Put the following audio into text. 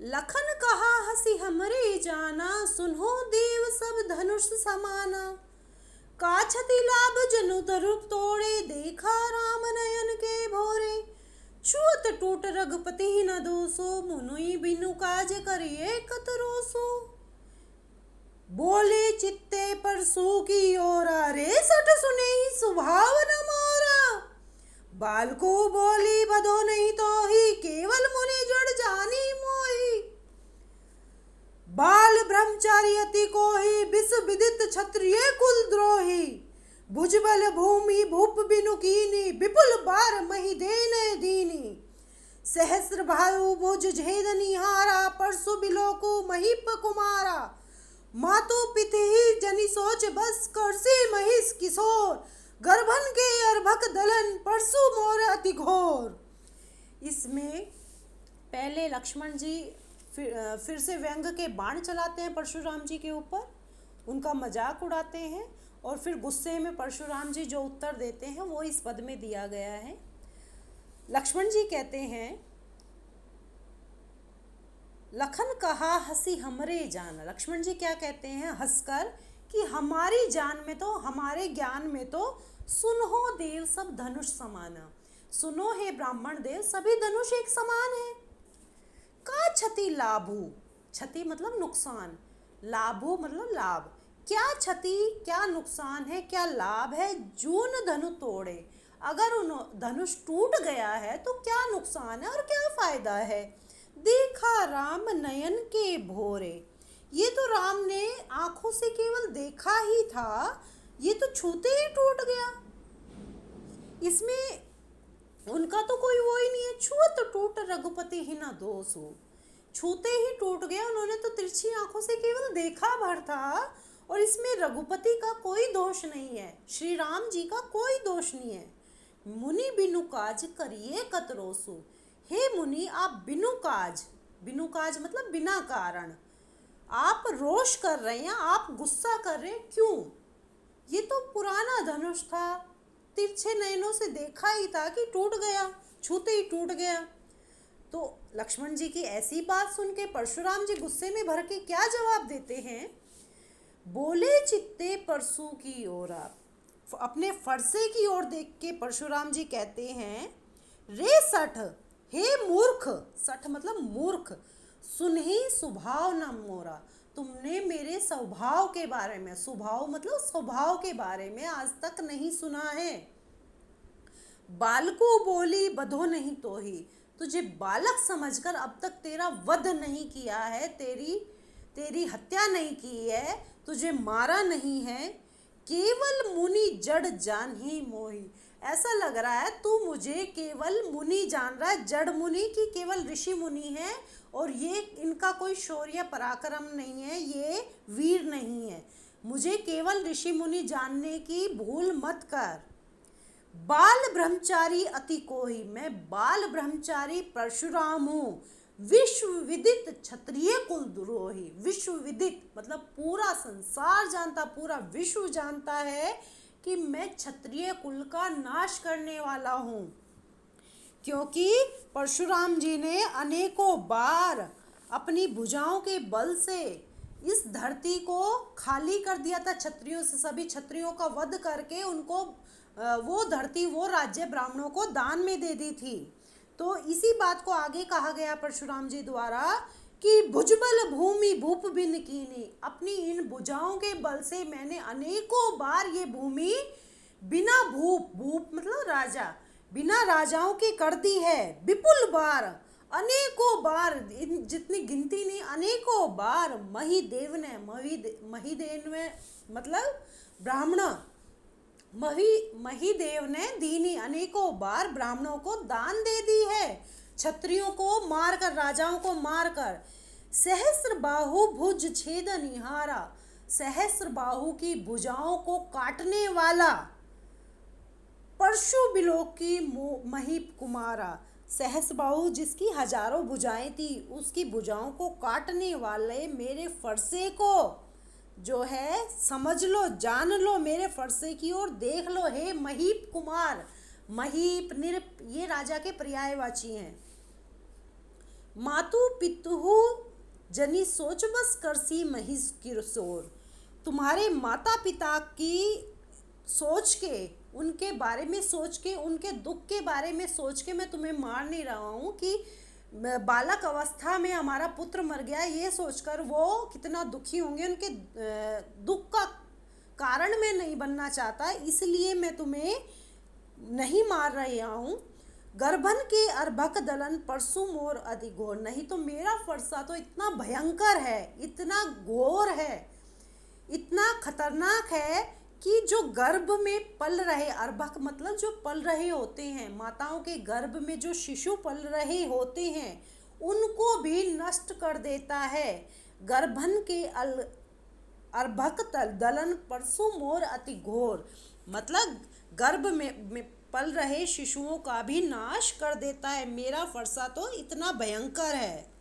लखन कहा हसी हमरे जाना, सुनो देव सब धनुष समाना। काछति लाभ जनु तरु तोड़े, देखा राम नयन के भोरे। छुअत टूट रघुपति न दोसो, मुनुई बिनु काज करिए कत रोसो। बोले चित्ते परसू की ओरा, रे सठ सुने ही सुभाव न मोरा। बाल को बोली बधो नहीं तो ही, केवल मुनि जड़ जानी मोही। बाल ब्रह्मचारी अति को ही, बिस विदित क्षत्रिय कुल द्रोही। भुजबल भूमि भूप बिनु कीनी, विपुल बार मही देन दीनी। सहस्र भायु भुज झेद निहारा, परसु बिलोकु महीप कुमारा। मातु पिति ही जनि सोच बस, करसी महिष किशोर। गर्भन के अर्भक दलन, परसु मोर अति घोर। इसमें पहले लक्ष्मण जी फिर से व्यंग के बाण चलाते हैं परशुराम जी के ऊपर, उनका मजाक उड़ाते हैं, और फिर गुस्से में परशुराम जी जो उत्तर देते हैं वो इस पद में दिया गया है। लक्ष्मण जी कहते हैं, लखन कहा हसी हमरे जान। लक्ष्मण जी क्या कहते हैं हंसकर कि हमारी जान में तो, हमारे ज्ञान में तो सुनो देव सब धनुष समाना। सुनो हे ब्राह्मण देव, सभी धनुष एक समान है। का क्षति लाभू, क्षति मतलब नुकसान, लाभू मतलब लाभ। क्या क्षति, क्या नुकसान है, क्या लाभ है। जून धनु तोड़े, अगर उन धनुष टूट गया है तो क्या नुकसान है और क्या फायदा है। देखा राम नयन के भोरे, ये तो राम ने आंखों से केवल देखा ही था, ये तो छूते ही टूट गया। इसमें उनका तो कोई वो ही नहीं है। छुअत टूट रघुपति ही न दोषो, छूते ही टूट गया। उन्होंने तो तिरछी आंखों से केवल देखा भर था, और इसमें रघुपति का कोई दोष नहीं है, श्री राम जी का कोई दोष नहीं है। मुनि बिनु काज करिए कत रोसु। हे मुनि, आप बिनु काज, बिनु काज मतलब बिना कारण आप रोष कर रहे हैं, आप गुस्सा कर रहे हैं, क्यों। ये तो पुराना धनुष था, तिरछे नयनों से देखा ही था कि टूट गया, छूते ही टूट गया। तो लक्ष्मण जी की ऐसी बात सुन के परशुराम जी गुस्से में भर के क्या जवाब देते हैं। बोले चित्ते परसू की ओरा, अपने फरसे की ओर देख के परशुराम जी कहते हैं, रे सठ, हे मूर्ख। सठ मतलब मूर्ख। सुन ही स्वभाव न मोरा, तुमने मेरे स्वभाव के बारे में, स्वभाव मतलब स्वभाव के बारे में आज तक नहीं सुना है। बालको बोली बधो नहीं तो ही, तुझे बालक समझकर अब तक तेरा वध नहीं किया है, तेरी हत्या नहीं की है, तुझे मारा नहीं है। केवल मुनि जड़ जान ही मोही, ऐसा लग रहा है तू मुझे केवल मुनि जान रहा है, जड़ मुनि की केवल ऋषि मुनि है, और ये इनका कोई शौर्य पराक्रम नहीं है, ये वीर नहीं है। मुझे केवल ऋषि मुनि जानने की भूल मत कर। बाल ब्रह्मचारी अति कोही, मैं बाल ब्रह्मचारी परशुराम हूँ। विश्व विदित क्षत्रिय कुल द्रोही, विश्व विदित मतलब पूरा संसार जानता, पूरा विश्व जानता है कि मैं क्षत्रिय कुल का नाश करने वाला हूँ। क्योंकि परशुराम जी ने अनेकों बार अपनी भुजाओं के बल से इस धरती को खाली कर दिया था क्षत्रियों से, सभी क्षत्रियों का वध करके उनको वो धरती, वो राज्य ब्राह्मणों को दान में दे दी थी। तो इसी बात को आगे कहा गया परशुराम जी द्वारा कि भुजबल भूमि भूप बिन कीनी, अपनी इन भुजाओं के बल से मैंने अनेकों बार ये भूमि बिना भूप, भूप मतलब राजा, बिना राजाओं की कर दी है। विपुल बार, अनेकों बार, जितनी गिनती नहीं, अनेकों बार महीदेव ने, महीदेव में मतलब ब्राह्मण, महीदेव ने दीनी, अनेकों बार ब्राह्मणों को दान दे दी है, क्षत्रियों को मारकर, राजाओं को मारकर। सहस्र बाहु भुज छेद निहारा, सहस्र बाहु की भुजाओं को काटने वाला। परशु बिलोक की महीप कुमारा, सहस्रबाहु जिसकी हजारों भुजाएं थी, उसकी भुजाओं को काटने वाले मेरे फरसे को जो है समझ लो, जान लो, मेरे फरसे की ओर देख लो। हे महीप कुमार, महीप निरप ये राजा के पर्यायवाची हैं। मातु पितु जनी सोच बस करसी महिष किशोर। तुम्हारे माता पिता की सोच के, उनके बारे में सोच के, उनके दुख के बारे में सोच के मैं तुम्हें मार नहीं रहा हूँ कि बालक अवस्था में हमारा पुत्र मर गया, ये सोचकर वो कितना दुखी होंगे, उनके दुख का कारण मैं नहीं बनना चाहता, इसलिए मैं तुम्हें नहीं मार रहा हूँ। गर्भन के अर्भक दलन परसु मोर अति घोर। नहीं तो मेरा फरसा तो इतना भयंकर है, इतना घोर है, इतना खतरनाक है कि जो गर्भ में पल रहे, अर्भक मतलब जो पल रहे होते हैं, माताओं के गर्भ में जो शिशु पल रहे होते हैं उनको भी नष्ट कर देता है। गर्भन के अर्भक दलन परसु मोर अति घोर, मतलब गर्भ में पल रहे शिशुओं का भी नाश कर देता है। मेरा फरसा तो इतना भयंकर है।